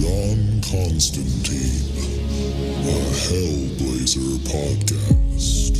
John Constantine, a Hellblazer podcast.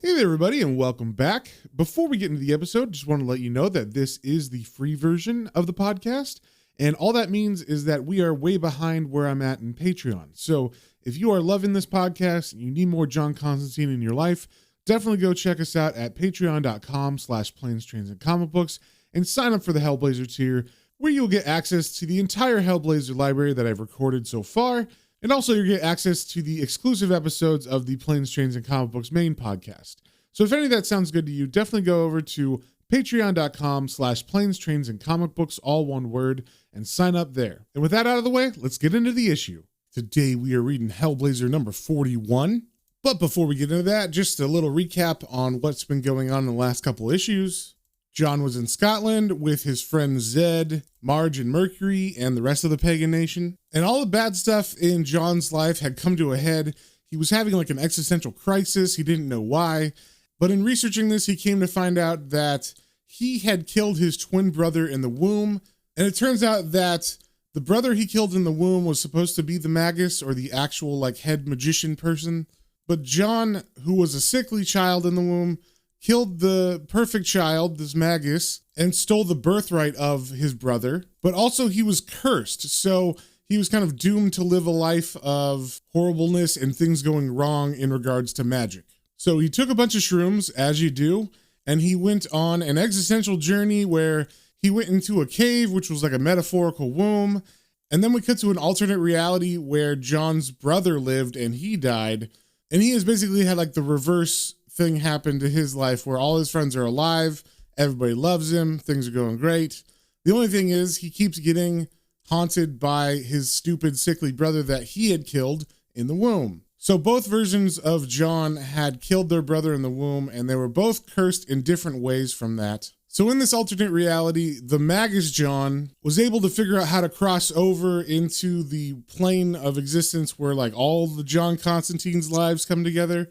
Hey there, everybody, and welcome back. Before we get into the episode, just want to let you know that this is the free version of the podcast, and all that means is that we are way behind where I'm at in Patreon. So if you are loving this podcast and you need more John Constantine in your life, definitely go check us out at patreon.com/planes, trains, and comic books and sign up for the Hellblazer tier, where you'll get access to the entire Hellblazer library that I've recorded so far. And also you'll get access to the exclusive episodes of the Planes, Trains, and Comic Books main podcast. So if any of that sounds good to you, definitely go over to patreon.com/planes, trains, and comic books, all one word, and sign up there. And with that out of the way, let's get into the issue. Today we are reading Hellblazer number 41. But before we get into that, just a little recap on what's been going on in the last couple issues. John was in Scotland with his friends Zed, Marge, and Mercury, and the rest of the pagan nation. And all the bad stuff in John's life had come to a head. He was having like an existential crisis. He didn't know why. But in researching this, he came to find out that he had killed his twin brother in the womb. And it turns out that the brother he killed in the womb was supposed to be the Magus, or the actual like head magician person. But John, who was a sickly child in the womb, killed the perfect child, this Magus, and stole the birthright of his brother. But also he was cursed, so he was kind of doomed to live a life of horribleness and things going wrong in regards to magic. So he took a bunch of shrooms, as you do, and he went on an existential journey where he went into a cave, which was like a metaphorical womb. And then we cut to an alternate reality where John's brother lived and he died. And he has basically had like the reverse thing happen to his life where all his friends are alive, everybody loves him, things are going great. The only thing is he keeps getting haunted by his stupid, sickly brother that he had killed in the womb. So both versions of John had killed their brother in the womb, and they were both cursed in different ways from that. So in this alternate reality, the Magus John was able to figure out how to cross over into the plane of existence where like all the John Constantine's lives come together.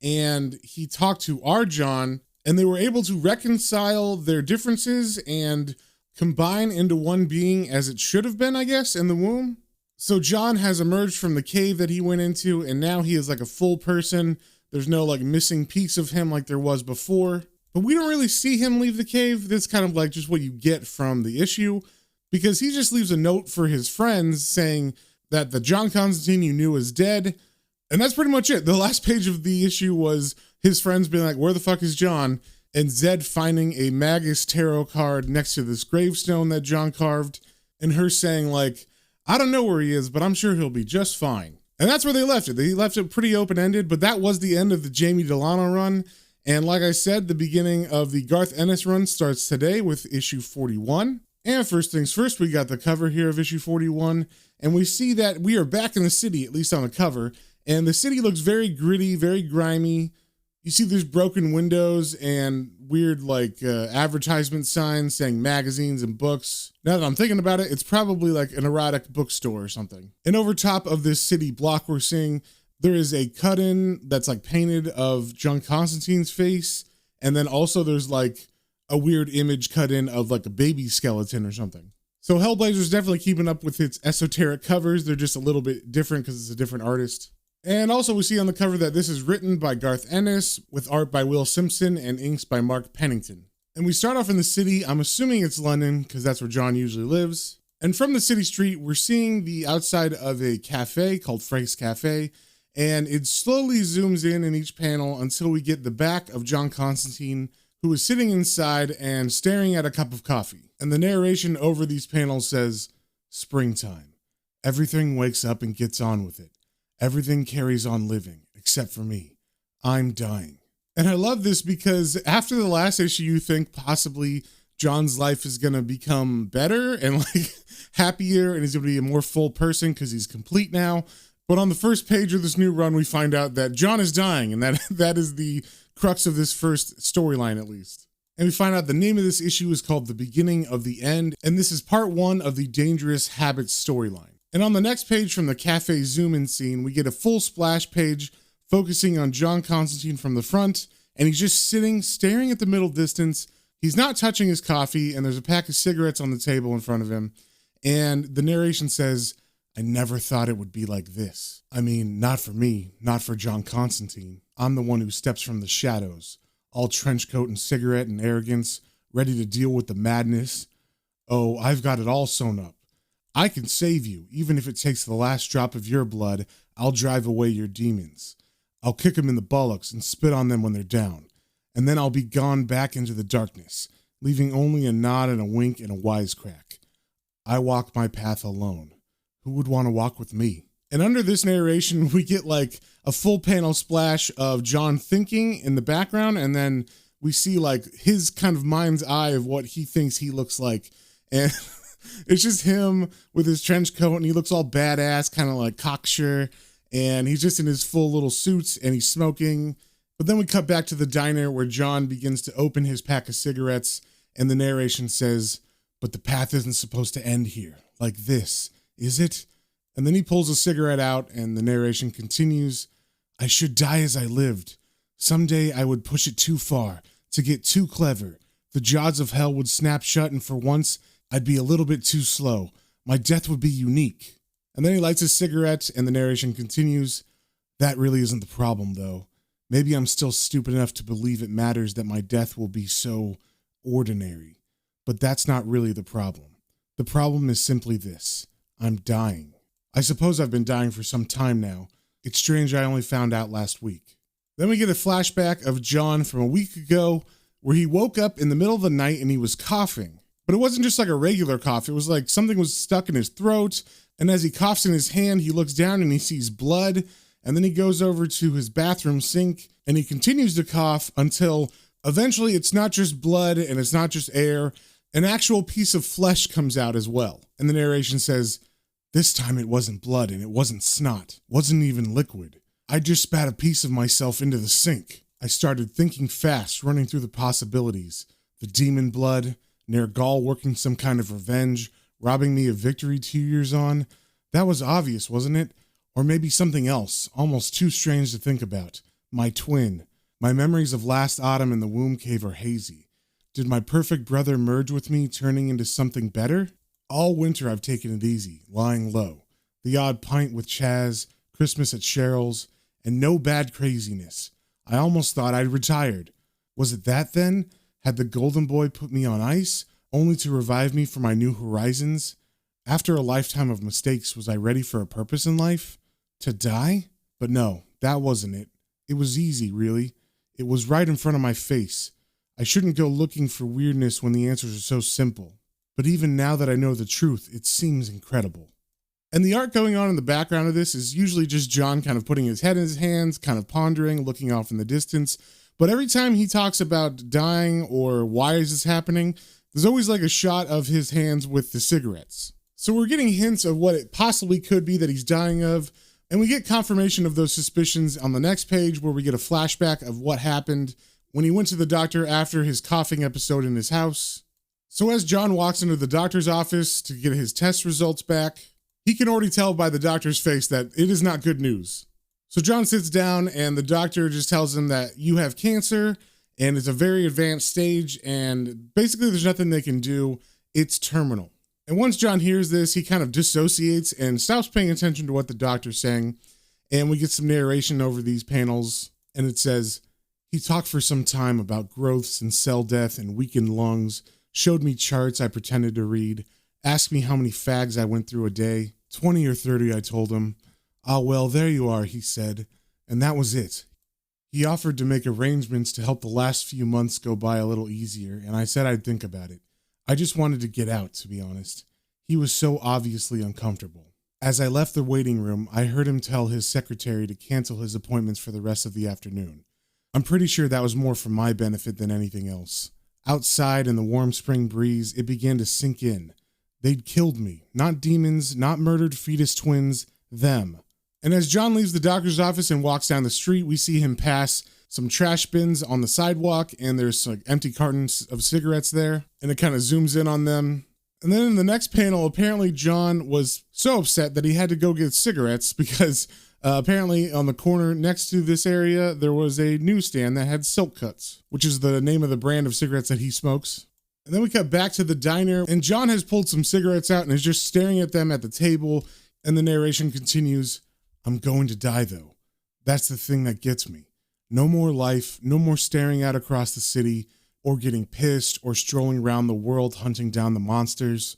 And he talked to our John, and they were able to reconcile their differences and combine into one being as it should have been, I guess, in the womb. So John has emerged from the cave that he went into, and now he is like a full person. There's no like missing piece of him like there was before. But we don't really see him leave the cave. That's kind of like just what you get from the issue, because he just leaves a note for his friends saying that the John Constantine you knew is dead. And that's pretty much it. The last page of the issue was his friends being like, where the fuck is John? And Zed finding a Magus tarot card next to this gravestone that John carved. And her saying like, I don't know where he is, but I'm sure he'll be just fine. And that's where they left it. They left it pretty open-ended, but that was the end of the Jamie Delano run. And like I said, the beginning of the Garth Ennis run starts today with issue 41. And first things first, we got the cover here of issue 41. And we see that we are back in the city, at least on the cover. And the city looks very gritty, very grimy. You see there's broken windows and weird like advertisement signs saying magazines and books. Now that I'm thinking about it, it's probably like an erotic bookstore or something. And over top of this city block we're seeing, there is a cut-in that's like painted of John Constantine's face. And then also there's like a weird image cut in of like a baby skeleton or something. So Hellblazer's definitely keeping up with its esoteric covers. They're just a little bit different because it's a different artist. And also we see on the cover that this is written by Garth Ennis with art by Will Simpson and inks by Mark Pennington. And we start off in the city. I'm assuming it's London because that's where John usually lives. And from the city street, we're seeing the outside of a cafe called Frank's Cafe. And it slowly zooms in each panel until we get the back of John Constantine, who is sitting inside and staring at a cup of coffee. And the narration over these panels says, springtime. Everything wakes up and gets on with it. Everything carries on living, except for me. I'm dying. And I love this because after the last issue, you think possibly John's life is going to become better and like happier, and he's going to be a more full person because he's complete now. But on the first page of this new run, we find out that John is dying, and that is the crux of this first storyline, at least. And we find out the name of this issue is called The Beginning of the End, and this is part 1 of the Dangerous Habits storyline. And on the next page from the cafe zoom-in scene, we get a full splash page focusing on John Constantine from the front, and he's just sitting, staring at the middle distance. He's not touching his coffee, and there's a pack of cigarettes on the table in front of him. And the narration says, "I never thought it would be like this. I mean, not for me, not for John Constantine. I'm the one who steps from the shadows, all trench coat and cigarette and arrogance, ready to deal with the madness. Oh, I've got it all sewn up. I can save you, even if it takes the last drop of your blood. I'll drive away your demons. I'll kick them in the buttocks and spit on them when they're down. And then I'll be gone back into the darkness, leaving only a nod and a wink and a wisecrack. I walk my path alone. Who would want to walk with me?" And under this narration, we get like a full panel splash of John thinking in the background, and then we see like his kind of mind's eye of what he thinks he looks like. And it's just him with his trench coat, and he looks all badass, kind of like cocksure, and he's just in his full little suits, and he's smoking. But then we cut back to the diner where John begins to open his pack of cigarettes, and the narration says, "But the path isn't supposed to end here, like this, is it?" And then he pulls a cigarette out, and the narration continues, "I should die as I lived. Someday I would push it too far, to get too clever. The jaws of hell would snap shut, and for once, I'd be a little bit too slow. My death would be unique." And then he lights his cigarette, and the narration continues, "That really isn't the problem, though. Maybe I'm still stupid enough to believe it matters that my death will be so ordinary. But that's not really the problem. The problem is simply this. I'm dying. I suppose I've been dying for some time now. It's strange I only found out last week." Then we get a flashback of John from a week ago where he woke up in the middle of the night and he was coughing. But it wasn't just like a regular cough. It was like something was stuck in his throat. And as he coughs in his hand, he looks down and he sees blood. And then he goes over to his bathroom sink and he continues to cough until eventually it's not just blood and it's not just air. An actual piece of flesh comes out as well. And the narration says, "This time it wasn't blood and it wasn't snot, wasn't even liquid. I just spat a piece of myself into the sink. I started thinking fast, running through the possibilities. The demon blood, Nergal working some kind of revenge, robbing me of victory 2 years on. That was obvious, wasn't it? Or maybe something else, almost too strange to think about. My twin. My memories of last autumn in the womb cave are hazy. Did my perfect brother merge with me, turning into something better? All winter I've taken it easy, lying low. The odd pint with Chaz, Christmas at Cheryl's, and no bad craziness. I almost thought I'd retired. Was it that then? Had the golden boy put me on ice, only to revive me for my new horizons? After a lifetime of mistakes, was I ready for a purpose in life? To die? But no, that wasn't it. It was easy, really. It was right in front of my face. I shouldn't go looking for weirdness when the answers are so simple. But even now that I know the truth, it seems incredible." And the art going on in the background of this is usually just John kind of putting his head in his hands, kind of pondering, looking off in the distance. But every time he talks about dying or why is this happening, there's always like a shot of his hands with the cigarettes. So we're getting hints of what it possibly could be that he's dying of. And we get confirmation of those suspicions on the next page where we get a flashback of what happened when he went to the doctor after his coughing episode in his house. So as John walks into the doctor's office to get his test results back, he can already tell by the doctor's face that it is not good news. So John sits down and the doctor just tells him that you have cancer and it's a very advanced stage and basically there's nothing they can do. It's terminal. And once John hears this, he kind of dissociates and stops paying attention to what the doctor's saying. And we get some narration over these panels and it says, "He talked for some time about growths and cell death and weakened lungs, showed me charts I pretended to read, asked me how many fags I went through a day. 20 or 30, I told him. Ah, well, there you are, he said. And that was it. He offered to make arrangements to help the last few months go by a little easier, and I said I'd think about it. I just wanted to get out, to be honest. He was so obviously uncomfortable. As I left the waiting room, I heard him tell his secretary to cancel his appointments for the rest of the afternoon. I'm pretty sure that was more for my benefit than anything else. Outside in the warm spring breeze, it began to sink in. They'd killed me. Not demons, not murdered fetus twins, them. And as John leaves the doctor's office and walks down the street, we see him pass some trash bins on the sidewalk, and there's like empty cartons of cigarettes there, and it kind of zooms in on them. And then in the next panel, apparently John was so upset that he had to go get cigarettes because apparently on the corner next to this area, there was a newsstand that had Silk Cuts, which is the name of the brand of cigarettes that he smokes. And then we cut back to the diner, and John has pulled some cigarettes out and is just staring at them at the table. And the narration continues, "I'm going to die though. That's the thing that gets me. No more life, no more staring out across the city, or getting pissed, or strolling around the world hunting down the monsters,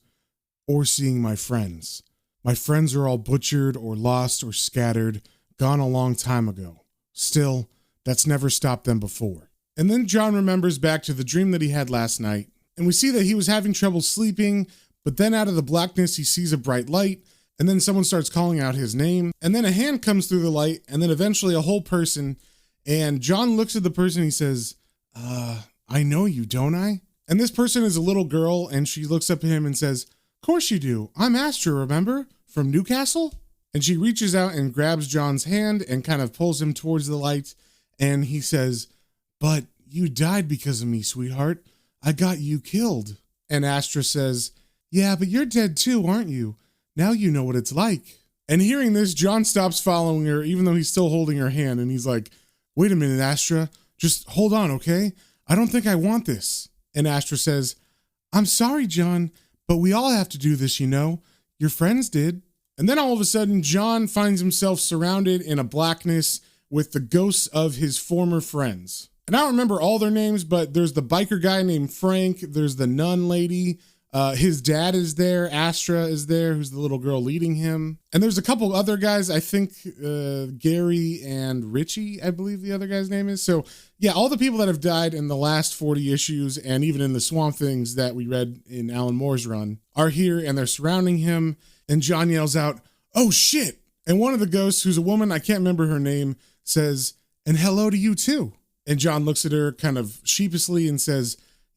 or seeing my friends. My friends are all butchered or lost or scattered, gone a long time ago. Still, that's never stopped them before." And then John remembers back to the dream that he had last night, and we see that he was having trouble sleeping, but then out of the blackness he sees a bright light, and then someone starts calling out his name, and then a hand comes through the light, and then eventually a whole person, and John looks at the person and he says, I know you, don't I? And this person is a little girl, and she looks up at him and says, "Of course you do. I'm Astra, remember? From Newcastle?" And she reaches out and grabs John's hand and kind of pulls him towards the light, and he says, "But you died because of me, sweetheart. I got you killed." And Astra says, "Yeah, but you're dead too, aren't you? Now you know what it's like." And hearing this, John stops following her, even though he's still holding her hand, and he's like, "Wait a minute, Astra. Just hold on, okay? I don't think I want this." And Astra says, "I'm sorry, John, but we all have to do this, you know. Your friends did." And then all of a sudden, John finds himself surrounded in a blackness with the ghosts of his former friends. And I don't remember all their names, but there's the biker guy named Frank. There's the nun lady. His dad is there. Astra is there, who's the little girl leading him. And there's a couple other guys. I think Gary and Richie, I believe the other guy's name is. So yeah, all the people that have died in the last 40 issues and even in the Swamp Things that we read in Alan Moore's run are here, and they're surrounding him. And John yells out, "Oh shit." And one of the ghosts, who's a woman, I can't remember her name, says, "And hello to you too." And John looks at her kind of sheepishly and says,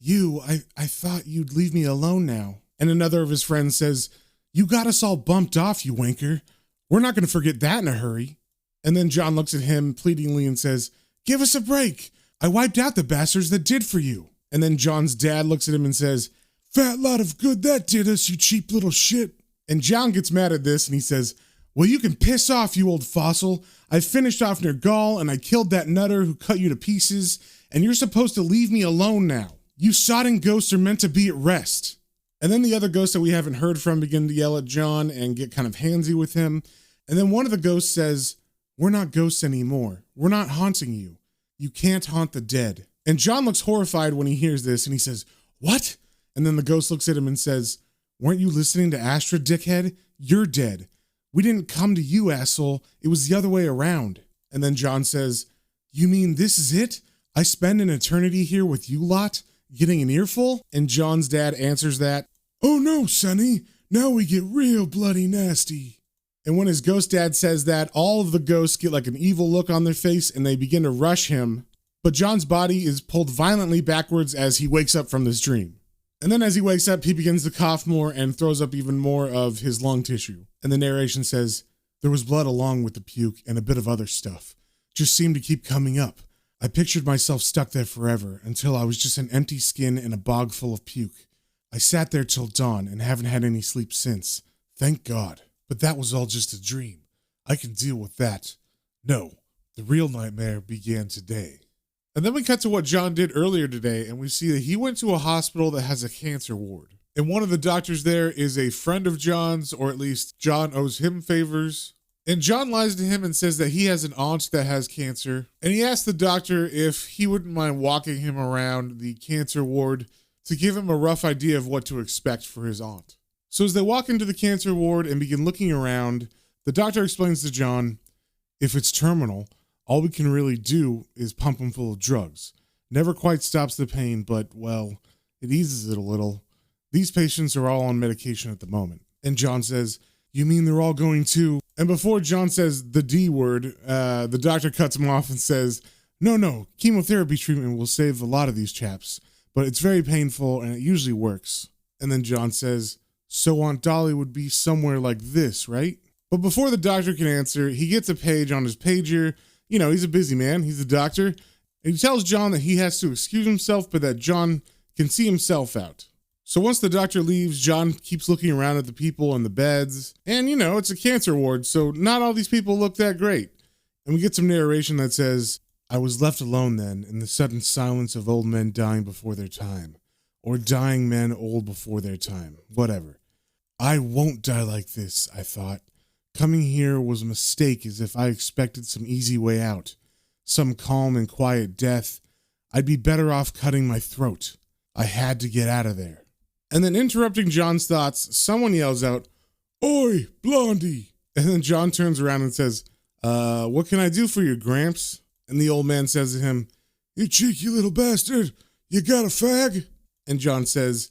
I thought you'd leave me alone now." And another of his friends says, "You got us all bumped off, you wanker. We're not going to forget that in a hurry." And then John looks at him pleadingly and says, "Give us a break. I wiped out the bastards that did for you." And then John's dad looks at him and says, "Fat lot of good that did us, you cheap little shit." And John gets mad at this and he says, "Well, you can piss off, you old fossil. I finished off Nergal and I killed that nutter who cut you to pieces, and you're supposed to leave me alone now. You sodding ghosts are meant to be at rest." And then the other ghosts that we haven't heard from begin to yell at John and get kind of handsy with him. And then one of the ghosts says, "We're not ghosts anymore. We're not haunting you. You can't haunt the dead." And John looks horrified when he hears this and he says, "What?" And then the ghost looks at him and says, "Weren't you listening to Astra, dickhead? You're dead. We didn't come to you, asshole. It was the other way around." And then John says, "You mean this is it? I spend an eternity here with you lot, getting an earful?" And John's dad answers that, "Oh no, Sonny. Now we get real bloody nasty." And when his ghost dad says that, all of the ghosts get like an evil look on their face and they begin to rush him. But John's body is pulled violently backwards as he wakes up from this dream. And then as he wakes up, he begins to cough more and throws up even more of his lung tissue. And the narration says, "There was blood along with the puke and a bit of other stuff. Just seemed to keep coming up. I pictured myself stuck there forever until I was just an empty skin in a bog full of puke. I sat there till dawn and haven't had any sleep since. Thank God. But that was all just a dream. I can deal with that. No, the real nightmare began today." And then we cut to what John did earlier today, and we see that he went to a hospital that has a cancer ward. And one of the doctors there is a friend of John's, or at least John owes him favors. And John lies to him and says that he has an aunt that has cancer. And he asks the doctor if he wouldn't mind walking him around the cancer ward to give him a rough idea of what to expect for his aunt. So as they walk into the cancer ward and begin looking around, the doctor explains to John, "If it's terminal, all we can really do is pump him full of drugs. Never quite stops the pain, but, well, it eases it a little. These patients are all on medication at the moment." And John says, "You mean they're all going to..." And before John says the D word, the doctor cuts him off and says, No, chemotherapy treatment will save a lot of these chaps, but it's very painful and it usually works." And then John says, "So Aunt Dolly would be somewhere like this, right?" But before the doctor can answer, he gets a page on his pager. You know, he's a busy man. He's a doctor. And he tells John that he has to excuse himself, but that John can see himself out. So once the doctor leaves, John keeps looking around at the people on the beds. And, it's a cancer ward, so not all these people look that great. And we get some narration that says, I was left alone then in the sudden silence of old men dying before their time. Or dying men old before their time. Whatever. I won't die like this, I thought. Coming here was a mistake, as if I expected some easy way out. Some calm and quiet death. I'd be better off cutting my throat. I had to get out of there. And then interrupting John's thoughts, someone yells out, Oi, Blondie! And then John turns around and says, what can I do for you, Gramps? And the old man says to him, You cheeky little bastard, you got a fag? And John says,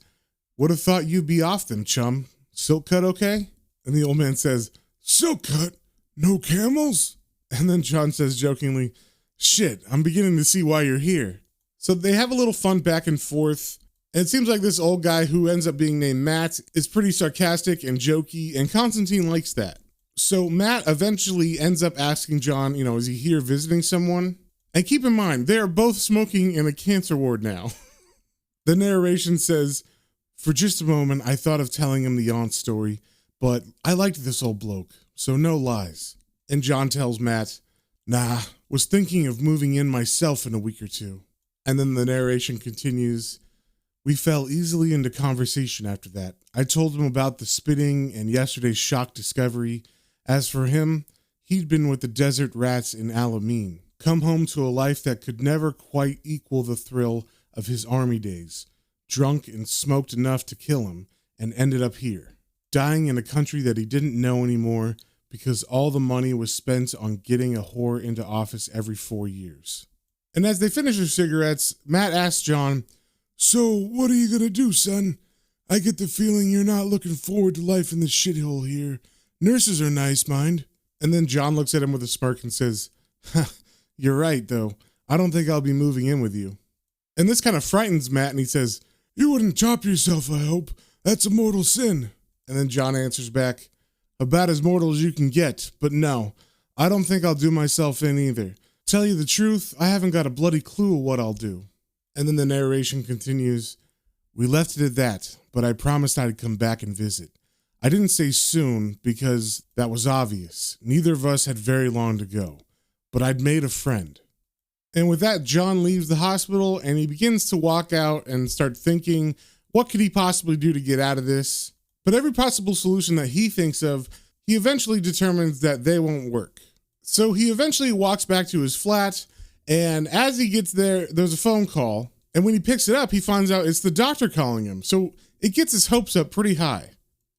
Would have thought you'd be off them, chum. Silk cut okay? And the old man says, Silk cut? No camels? And then John says jokingly, Shit, I'm beginning to see why you're here. So they have a little fun back and forth. And it seems like this old guy who ends up being named Matt is pretty sarcastic and jokey, and Constantine likes that. So Matt eventually ends up asking John, is he here visiting someone? And keep in mind, they are both smoking in a cancer ward now. The narration says, For just a moment, I thought of telling him the aunt story, but I liked this old bloke, so no lies. And John tells Matt, Nah, was thinking of moving in myself in a week or two. And then the narration continues, We fell easily into conversation after that. I told him about the spitting and yesterday's shock discovery. As for him, he'd been with the desert rats in Alameen, come home to a life that could never quite equal the thrill of his army days, drunk and smoked enough to kill him, and ended up here, dying in a country that he didn't know anymore because all the money was spent on getting a whore into office every 4 years. And as they finish their cigarettes, Matt asks John, So, what are you gonna do, son? I get the feeling you're not looking forward to life in this shithole here. Nurses are nice, mind. And then John looks at him with a smirk and says, You're right, though. I don't think I'll be moving in with you. And this kind of frightens Matt, and he says, You wouldn't chop yourself, I hope. That's a mortal sin. And then John answers back, About as mortal as you can get, but no, I don't think I'll do myself in either. Tell you the truth, I haven't got a bloody clue of what I'll do. And then the narration continues, We left it at that, but I promised I'd come back and visit. I didn't say soon because that was obvious. Neither of us had very long to go, but I'd made a friend. And with that, John leaves the hospital and he begins to walk out and start thinking, what could he possibly do to get out of this? But every possible solution that he thinks of, he eventually determines that they won't work. So he eventually walks back to his flat, and as he gets there, there's a phone call. And when he picks it up, he finds out it's the doctor calling him. So it gets his hopes up pretty high.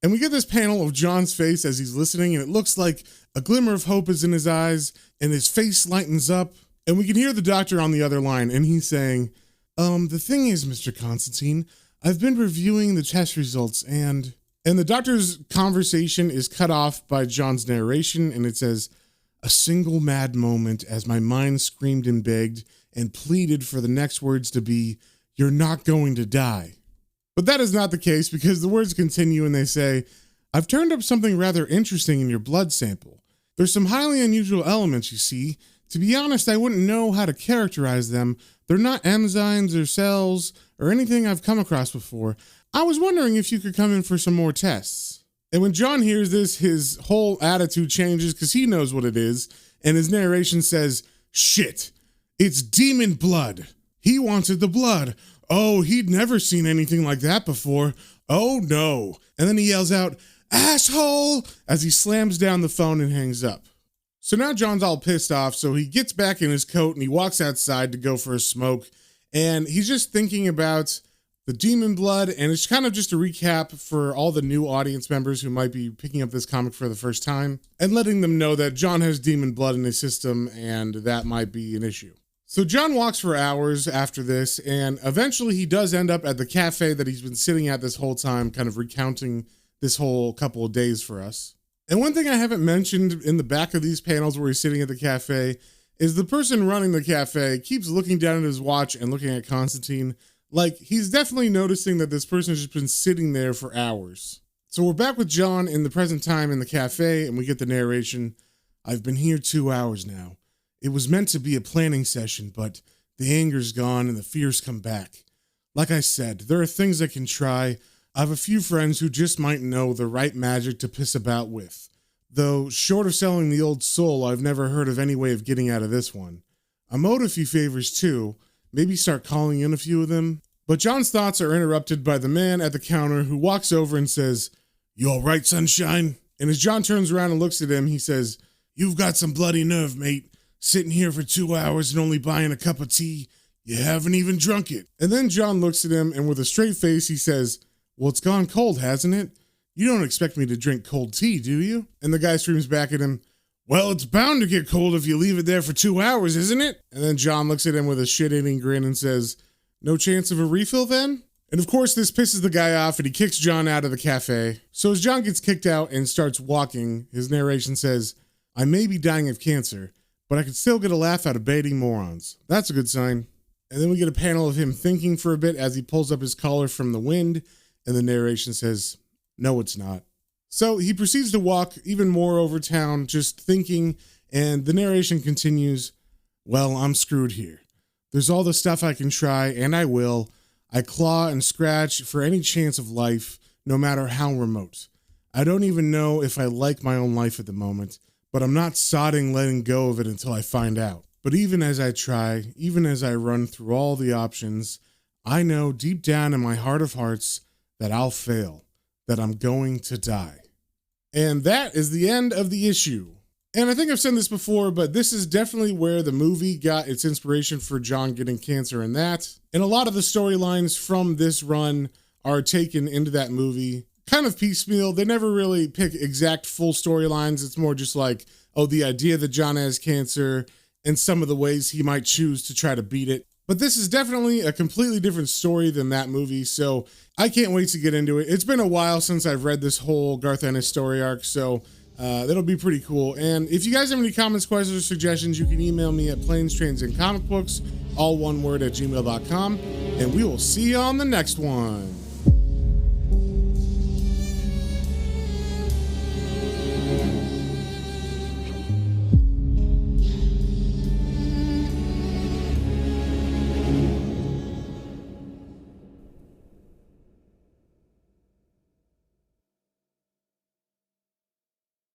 And we get this panel of John's face as he's listening, and it looks like a glimmer of hope is in his eyes, and his face lightens up. And we can hear the doctor on the other line, and he's saying, the thing is, Mr. Constantine, I've been reviewing the test results, and the doctor's conversation is cut off by John's narration, and it says, A single mad moment as my mind screamed and begged and pleaded for the next words to be, You're not going to die. But that is not the case because the words continue and they say, I've turned up something rather interesting in your blood sample. There's some highly unusual elements, you see. To be honest, I wouldn't know how to characterize them. They're not enzymes or cells or anything I've come across before. I was wondering if you could come in for some more tests. And when John hears this, his whole attitude changes because he knows what it is. And his narration says, Shit, it's demon blood. He wanted the blood. Oh, he'd never seen anything like that before. Oh, no. And then he yells out, Asshole, as he slams down the phone and hangs up. So now John's all pissed off, so he gets back in his coat and he walks outside to go for a smoke. And he's just thinking about the demon blood, and it's kind of just a recap for all the new audience members who might be picking up this comic for the first time, and letting them know that John has demon blood in his system, and that might be an issue. So John walks for hours after this, and eventually he does end up at the cafe that he's been sitting at this whole time, kind of recounting this whole couple of days for us. And one thing I haven't mentioned in the back of these panels where he's sitting at the cafe is the person running the cafe keeps looking down at his watch and looking at Constantine. Like, he's definitely noticing that this person has just been sitting there for hours. So we're back with John in the present time in the cafe, and we get the narration. I've been here 2 hours now. It was meant to be a planning session, but The anger's gone and the fears come back. Like I said, there are things I can try. I have a few friends who just might know the right magic to piss about with. Though, short of selling the old soul, I've never heard of any way of getting out of this one. I'm owed a few favors too. Maybe start calling in a few of them. But John's thoughts are interrupted by the man at the counter who walks over and says, "You all right, Sunshine?" And as John turns around and looks at him, he says, "You've got some bloody nerve, mate. Sitting here for 2 hours and only buying a cup of tea. You haven't even drunk it." And then John looks at him and with a straight face, he says, "Well, it's gone cold, hasn't it? You don't expect me to drink cold tea, do you?" And the guy screams back at him, "Well, it's bound to get cold if you leave it there for 2 hours, isn't it?" And then John looks at him with a shit-eating grin and says, "No chance of a refill then?" And of course, this pisses the guy off and he kicks John out of the cafe. So as John gets kicked out and starts walking, his narration says, "I may be dying of cancer, but I can still get a laugh out of baiting morons." That's a good sign. And then we get a panel of him thinking for a bit as he pulls up his collar from the wind, and the narration says, "No, it's not." So he proceeds to walk even more over town, just thinking, and the narration continues, "Well, I'm screwed here. There's all the stuff I can try, and I will. I claw and scratch for any chance of life, no matter how remote. I don't even know if I like my own life at the moment, but I'm not sodding letting go of it until I find out. But even as I try, even as I run through all the options, I know deep down in my heart of hearts that I'll fail, that I'm going to die." And that is the end of the issue. And I think I've said this before, but this is definitely where the movie got its inspiration for John getting cancer and that. And a lot of the storylines from this run are taken into that movie. Kind of piecemeal. They never really pick exact full storylines. It's more just like, oh, the idea that John has cancer and some of the ways he might choose to try to beat it. But this is definitely a completely different story than that movie, so I can't wait to get into it. It's been a while since I've read this whole Garth Ennis story arc, so that'll be pretty cool. And if you guys have any comments, questions, or suggestions, you can email me at planes, trains, and comic books, all one word, @gmail.com, and we will see you on the next one.